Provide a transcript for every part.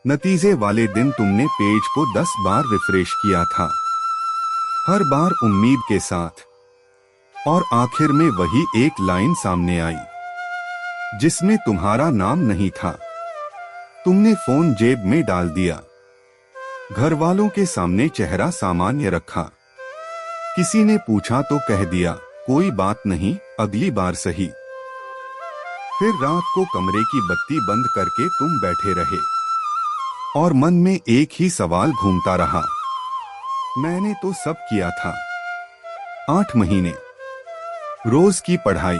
नतीजे वाले दिन तुमने पेज को 10 बार रिफ्रेश किया था, हर बार उम्मीद के साथ, और आखिर में वही एक लाइन सामने आई जिसमें तुम्हारा नाम नहीं था। तुमने फोन जेब में डाल दिया, घर वालों के सामने चेहरा सामान्य रखा। किसी ने पूछा तो कह दिया कोई बात नहीं, अगली बार सही। फिर रात को कमरे की बत्ती बंद करके तुम बैठे रहे और मन में एक ही सवाल घूमता रहा, मैंने तो सब किया था। 8 महीने, रोज की पढ़ाई,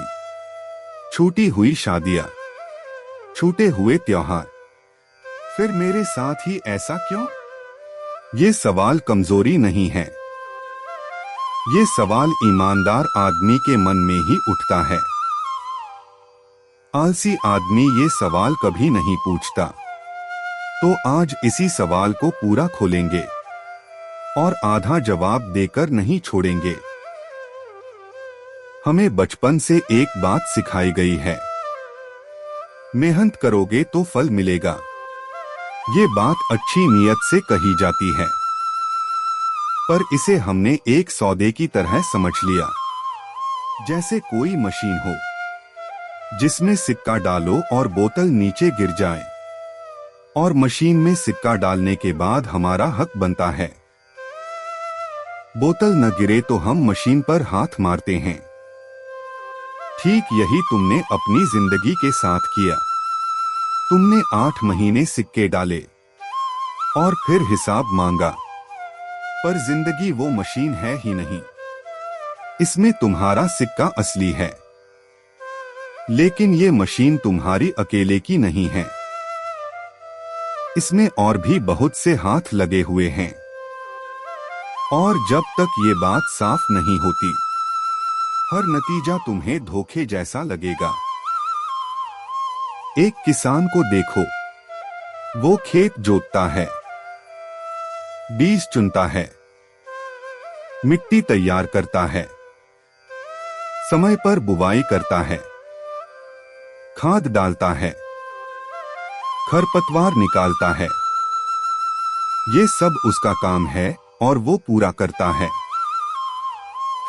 छूटी हुई शादियां, छूटे हुए त्योहार, फिर मेरे साथ ही ऐसा क्यों? ये सवाल कमजोरी नहीं है, ये सवाल ईमानदार आदमी के मन में ही उठता है। आलसी आदमी ये सवाल कभी नहीं पूछता। तो आज इसी सवाल को पूरा खोलेंगे और आधा जवाब देकर नहीं छोड़ेंगे। हमें बचपन से एक बात सिखाई गई है, मेहनत करोगे तो फल मिलेगा। ये बात अच्छी नीयत से कही जाती है, पर इसे हमने एक सौदे की तरह समझ लिया, जैसे कोई मशीन हो जिसमें सिक्का डालो और बोतल नीचे गिर जाए, और मशीन में सिक्का डालने के बाद हमारा हक बनता है। बोतल न गिरे तो हम मशीन पर हाथ मारते हैं। ठीक यही तुमने अपनी जिंदगी के साथ किया। तुमने 8 महीने सिक्के डाले और फिर हिसाब मांगा, पर जिंदगी वो मशीन है ही नहीं। इसमें तुम्हारा सिक्का असली है, लेकिन ये मशीन तुम्हारी अकेले की नहीं है। इसमें और भी बहुत से हाथ लगे हुए हैं, और जब तक ये बात साफ नहीं होती, हर नतीजा तुम्हें धोखे जैसा लगेगा। एक किसान को देखो, वो खेत जोतता है, बीज चुनता है, मिट्टी तैयार करता है, समय पर बुवाई करता है, खाद डालता है, खरपतवार निकालता है। ये सब उसका काम है और वो पूरा करता है।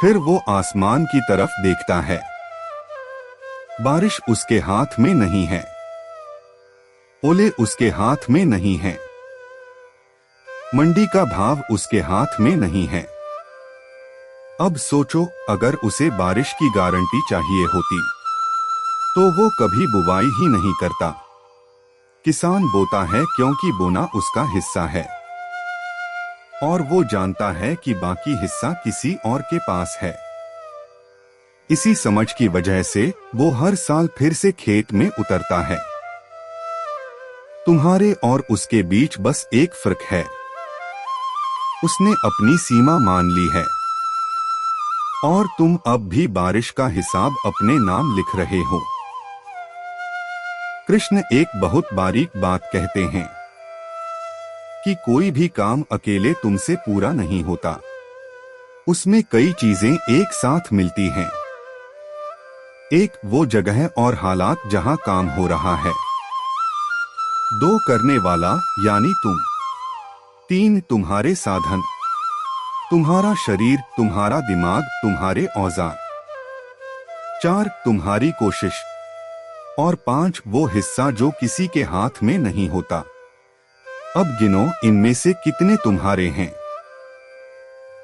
फिर वो आसमान की तरफ देखता है। बारिश उसके हाथ में नहीं है, ओले उसके हाथ में नहीं है, मंडी का भाव उसके हाथ में नहीं है। अब सोचो, अगर उसे बारिश की गारंटी चाहिए होती तो वो कभी बुवाई ही नहीं करता। किसान बोता है क्योंकि बोना उसका हिस्सा है, और वो जानता है कि बाकी हिस्सा किसी और के पास है। इसी समझ की वजह से वो हर साल फिर से खेत में उतरता है। तुम्हारे और उसके बीच बस एक फर्क है, उसने अपनी सीमा मान ली है, और तुम अब भी बारिश का हिसाब अपने नाम लिख रहे हो। कृष्ण एक बहुत बारीक बात कहते हैं कि कोई भी काम अकेले तुमसे पूरा नहीं होता, उसमें कई चीजें एक साथ मिलती हैं। एक वो जगह और हालात जहां काम हो रहा है, 2 करने वाला यानी तुम, 3 तुम्हारे साधन, तुम्हारा शरीर, तुम्हारा दिमाग, तुम्हारे औजार, 4 तुम्हारी कोशिश, और 5 वो हिस्सा जो किसी के हाथ में नहीं होता। अब गिनो, इनमें से कितने तुम्हारे हैं?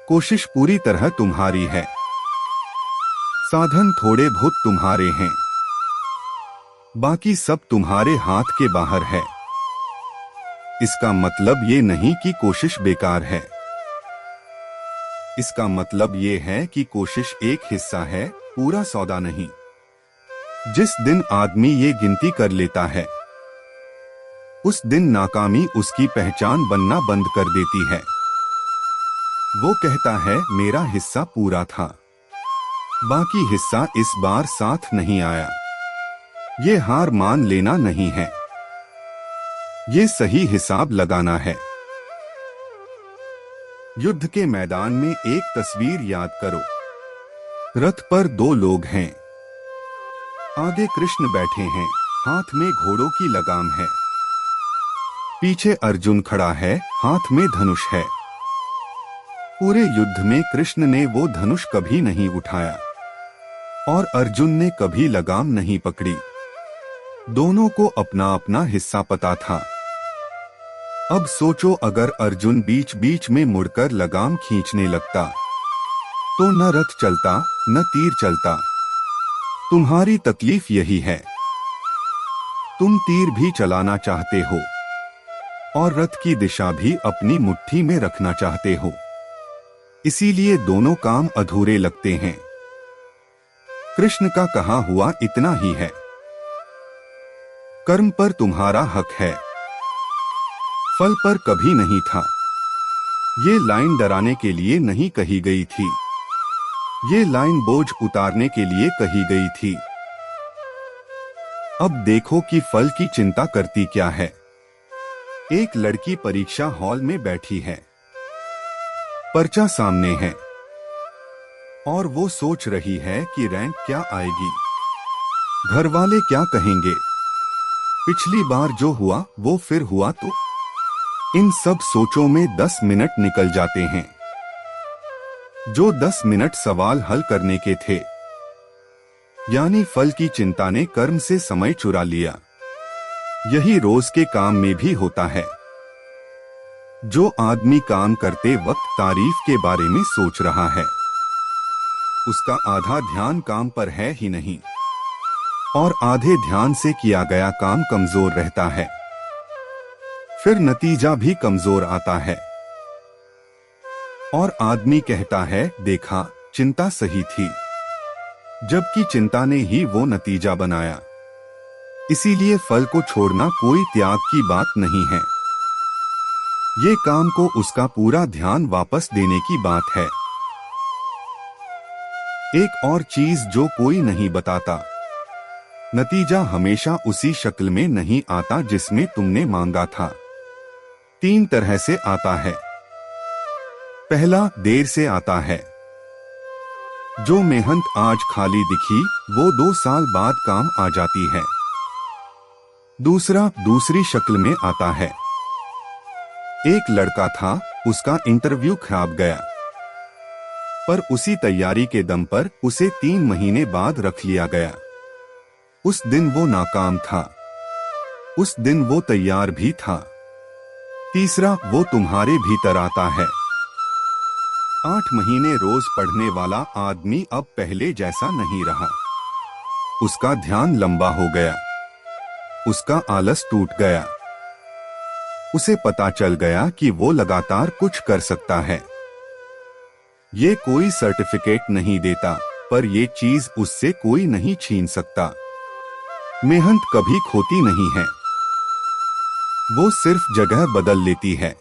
कोशिश पूरी तरह तुम्हारी है, साधन थोड़े बहुत तुम्हारे हैं, बाकी सब तुम्हारे हाथ के बाहर है। इसका मतलब ये नहीं कि कोशिश बेकार है, इसका मतलब ये है कि कोशिश एक हिस्सा है, पूरा सौदा नहीं। जिस दिन आदमी ये गिनती कर लेता है, उस दिन नाकामी उसकी पहचान बनना बंद कर देती है। वो कहता है मेरा हिस्सा पूरा था, बाकी हिस्सा इस बार साथ नहीं आया। ये हार मान लेना नहीं है, ये सही हिसाब लगाना है। युद्ध के मैदान में एक तस्वीर याद करो। रथ पर 2 लोग हैं, आगे कृष्ण बैठे हैं, हाथ में घोड़ों की लगाम है, पीछे अर्जुन खड़ा है, हाथ में धनुष है। पूरे युद्ध में कृष्ण ने वो धनुष कभी नहीं उठाया और अर्जुन ने कभी लगाम नहीं पकड़ी। दोनों को अपना अपना हिस्सा पता था। अब सोचो, अगर अर्जुन बीच बीच में मुड़कर लगाम खींचने लगता तो न रथ चलता न तीर चलता। तुम्हारी तकलीफ यही है, तुम तीर भी चलाना चाहते हो और रथ की दिशा भी अपनी मुट्ठी में रखना चाहते हो, इसीलिए दोनों काम अधूरे लगते हैं। कृष्ण का कहा हुआ इतना ही है, कर्म पर तुम्हारा हक है, फल पर कभी नहीं था। ये लाइन डराने के लिए नहीं कही गई थी, ये लाइन बोझ उतारने के लिए कही गई थी। अब देखो कि फल की चिंता करती क्या है। एक लड़की परीक्षा हॉल में बैठी है, पर्चा सामने है और वो सोच रही है कि रैंक क्या आएगी, घर वाले क्या कहेंगे, पिछली बार जो हुआ वो फिर हुआ तो। इन सब सोचों में 10 मिनट निकल जाते हैं, जो 10 मिनट सवाल हल करने के थे। यानी फल की चिंता ने कर्म से समय चुरा लिया। यही रोज के काम में भी होता है। जो आदमी काम करते वक्त तारीफ के बारे में सोच रहा है, उसका आधा ध्यान काम पर है ही नहीं और आधे ध्यान से किया गया काम कमजोर रहता है, फिर नतीजा भी कमजोर आता है। और आदमी कहता है, देखा चिंता सही थी, जबकि चिंता ने ही वो नतीजा बनाया। इसीलिए फल को छोड़ना कोई त्याग की बात नहीं है, ये काम को उसका पूरा ध्यान वापस देने की बात है। एक और चीज जो कोई नहीं बताता, नतीजा हमेशा उसी शक्ल में नहीं आता जिसमें तुमने मांगा था। 3 तरह से आता है। पहला, देर से आता है। जो मेहनत आज खाली दिखी वो 2 साल बाद काम आ जाती है। दूसरा, दूसरी शक्ल में आता है। एक लड़का था, उसका इंटरव्यू खराब गया, पर उसी तैयारी के दम पर उसे 3 महीने बाद रख लिया गया। उस दिन वो नाकाम था, उस दिन वो तैयार भी था। तीसरा, वो तुम्हारे भीतर आता है। 8 महीने रोज पढ़ने वाला आदमी अब पहले जैसा नहीं रहा। उसका ध्यान लंबा हो गया, उसका आलस टूट गया। उसे पता चल गया कि वो लगातार कुछ कर सकता है। ये कोई सर्टिफिकेट नहीं देता, पर ये चीज उससे कोई नहीं छीन सकता। मेहनत कभी खोती नहीं है, वो सिर्फ जगह बदल लेती है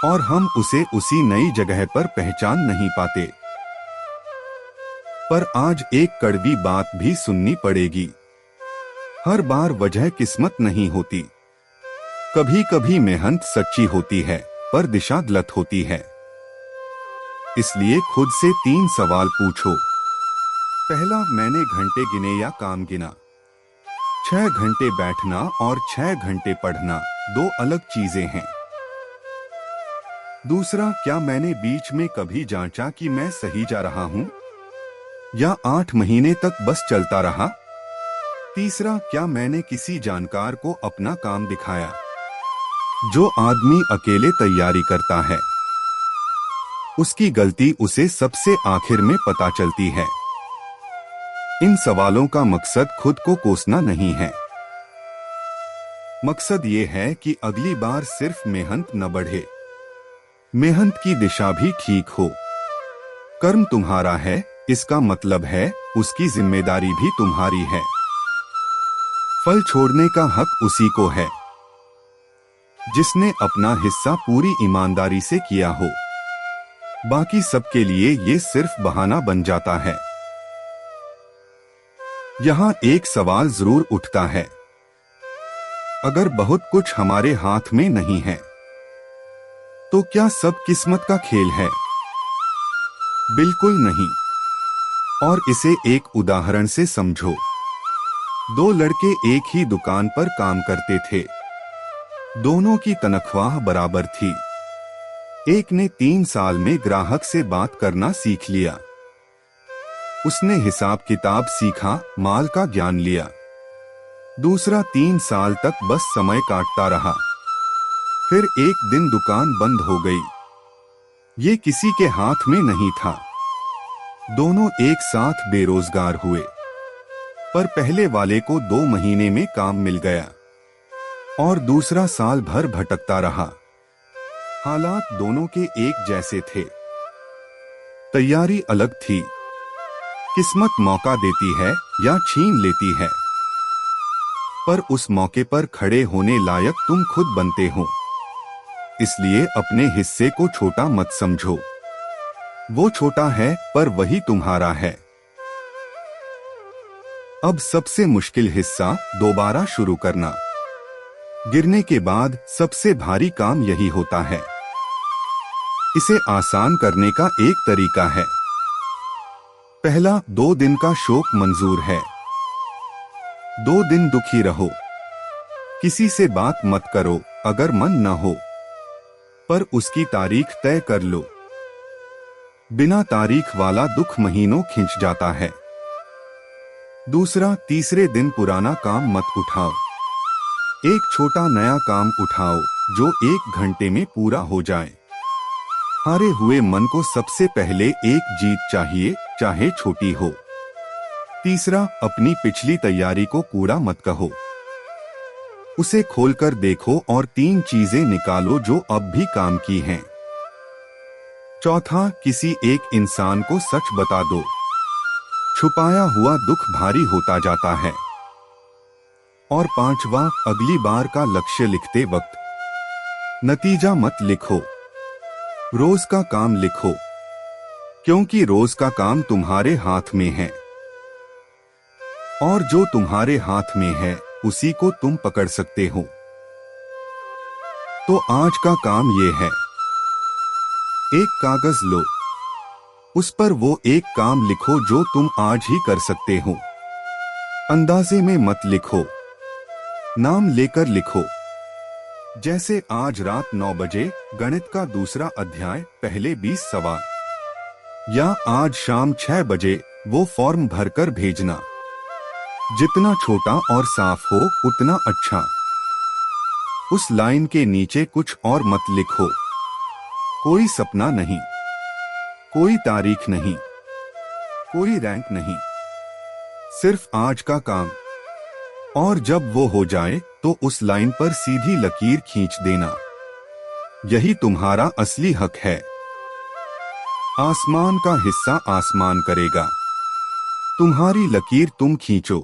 और हम उसे उसी नई जगह पर पहचान नहीं पाते। पर आज एक कड़वी बात भी सुननी पड़ेगी। हर बार वजह किस्मत नहीं होती। कभी कभी मेहनत सच्ची होती है, पर दिशा गलत होती है। इसलिए खुद से 3 सवाल पूछो। पहला, मैंने घंटे गिने या काम गिना? 6 घंटे बैठना और 6 घंटे पढ़ना 2 अलग चीजें हैं। दूसरा, क्या मैंने बीच में कभी जांचा कि मैं सही जा रहा हूं या 8 महीने तक बस चलता रहा? तीसरा, क्या मैंने किसी जानकार को अपना काम दिखाया? जो आदमी अकेले तैयारी करता है, उसकी गलती उसे सबसे आखिर में पता चलती है। इन सवालों का मकसद खुद को कोसना नहीं है। मकसद ये है कि अगली बार सिर्फ मेहनत न बढ़े, मेहनत की दिशा भी ठीक हो। कर्म तुम्हारा है, इसका मतलब है उसकी जिम्मेदारी भी तुम्हारी है। फल छोड़ने का हक उसी को है जिसने अपना हिस्सा पूरी ईमानदारी से किया हो। बाकी सबके लिए ये सिर्फ बहाना बन जाता है। यहाँ एक सवाल जरूर उठता है, अगर बहुत कुछ हमारे हाथ में नहीं है तो क्या सब किस्मत का खेल है? बिल्कुल नहीं। और इसे एक उदाहरण से समझो। 2 लड़के एक ही दुकान पर काम करते थे। दोनों की तनख्वाह बराबर थी। एक ने 3 साल में ग्राहक से बात करना सीख लिया। उसने हिसाब किताब सीखा, माल का ज्ञान लिया। दूसरा 3 साल तक बस समय काटता रहा। फिर एक दिन दुकान बंद हो गई। ये किसी के हाथ में नहीं था। दोनों एक साथ बेरोजगार हुए, पर पहले वाले को 2 महीने में काम मिल गया और दूसरा साल भर भटकता रहा। हालात दोनों के एक जैसे थे, तैयारी अलग थी। किस्मत मौका देती है या छीन लेती है, पर उस मौके पर खड़े होने लायक तुम खुद बनते हो। इसलिए अपने हिस्से को छोटा मत समझो। वो छोटा है पर वही तुम्हारा है। अब सबसे मुश्किल हिस्सा, दोबारा शुरू करना। गिरने के बाद सबसे भारी काम यही होता है। इसे आसान करने का एक तरीका है। पहला, 2 दिन का शोक मंजूर है। 2 दिन दुखी रहो। किसी से बात मत करो अगर मन न हो, पर उसकी तारीख तय कर लो। बिना तारीख वाला दुख महीनों खिंच जाता है। दूसरा, तीसरे दिन पुराना काम मत उठाओ। एक छोटा नया काम उठाओ जो 1 घंटे में पूरा हो जाए। हारे हुए मन को सबसे पहले एक जीत चाहिए, चाहे छोटी हो। तीसरा, अपनी पिछली तैयारी को कूड़ा मत कहो। उसे खोलकर देखो और 3 चीजें निकालो जो अब भी काम की हैं। चौथा, किसी एक इंसान को सच बता दो। छुपाया हुआ दुख भारी होता जाता है। और 5वां, अगली बार का लक्ष्य लिखते वक्त नतीजा मत लिखो, रोज का काम लिखो, क्योंकि रोज का काम तुम्हारे हाथ में है और जो तुम्हारे हाथ में है उसी को तुम पकड़ सकते हो। तो आज का काम ये है, एक कागज लो, उस पर वो एक काम लिखो जो तुम आज ही कर सकते हो। अंदाजे में मत लिखो, नाम लेकर लिखो। जैसे आज रात 9 बजे गणित का दूसरा अध्याय, पहले 20 सवाल, या आज शाम 6 बजे वो फॉर्म भरकर भेजना। जितना छोटा और साफ हो उतना अच्छा। उस लाइन के नीचे कुछ और मत लिखो। कोई सपना नहीं, कोई तारीख नहीं, कोई रैंक नहीं, सिर्फ आज का काम। और जब वो हो जाए तो उस लाइन पर सीधी लकीर खींच देना। यही तुम्हारा असली हक है। आसमान का हिस्सा आसमान करेगा, तुम्हारी लकीर तुम खींचो।